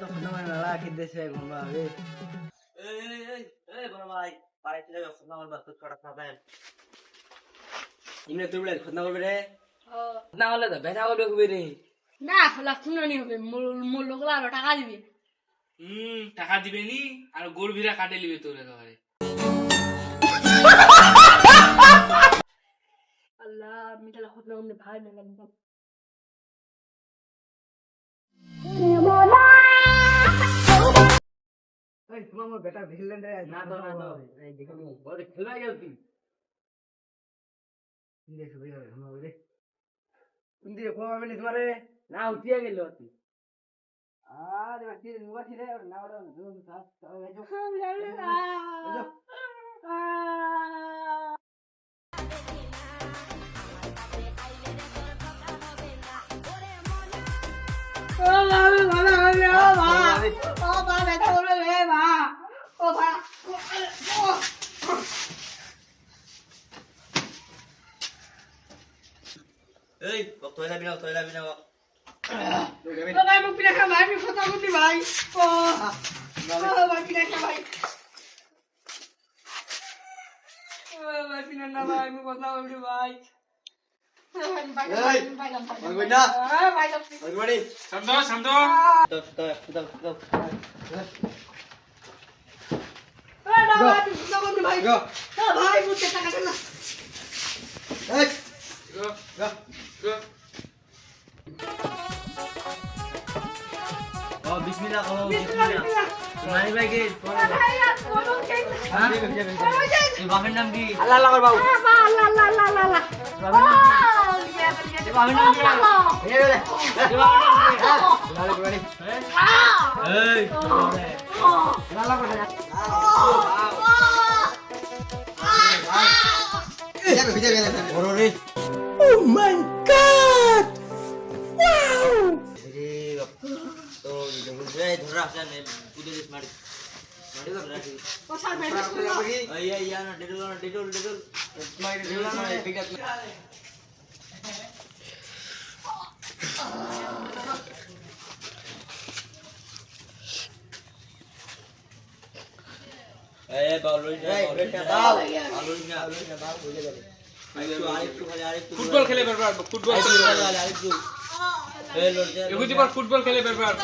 তো ফোনামার মেলা খেলতেছে ঘুমাবে এই বড় ভাই বাড়ি চলে যাও ফোনামার বাস ছড়া খাবেন ইমনে তুই বলে খোদনা করবে রে না হলে তো বেচা করবে খুবই রে না হলা শুনানি হবে মোর লোকলা আরো টাকা দিবে টাকা দিবে নি আর গরু ভিড়া কাটে লিবে তোর একেবারে আল্লাহ আমি তাহলে হতনা কমনে ভাই মেলা এই তোমার মোর বেটা ভিলেন রে না তো এই দেখো বড় খেলা গেল তুই ইন্দে সবাই ঘুমাবে রে ইন্দে ঘুমাবে নি তোমারে না উঠিয়া গেল তুই আরে বাকি নুবা ছিলে না ওরা জোন সাস এই এই তোই যাবি না ভাই মুখ পিনা খা ভাই আমি কথা বলি ভাই ও ভাই পিনা খা ভাই ভাই পিনা না ভাই আমি কথা বলি ভাই শান্ত শান্ত ভাই মুখে টাকা না ও বিসমিল্লাহ কও বিসমিল্লাহ মানি ভাই কে এই বাপের নাম কি আল্লাহ আল্লাহ কর বাবু বাপের নাম কি এই রে লালে করে এই লালা করে বড় রে তো এই ধরা আছে না পুজো দিস মারি ধরা আছে ও স্যার বেটা এই না ডেটল মাই রে না ঠিক আছে এই বাউলই দাও আলুই না বাউ বলে যাবে আরেকটু ফুটবল খেলে বের পারবো ফুটবল আরেকটু এই লড়তে এগুজি পর ফুটবল খেলে বের পারবো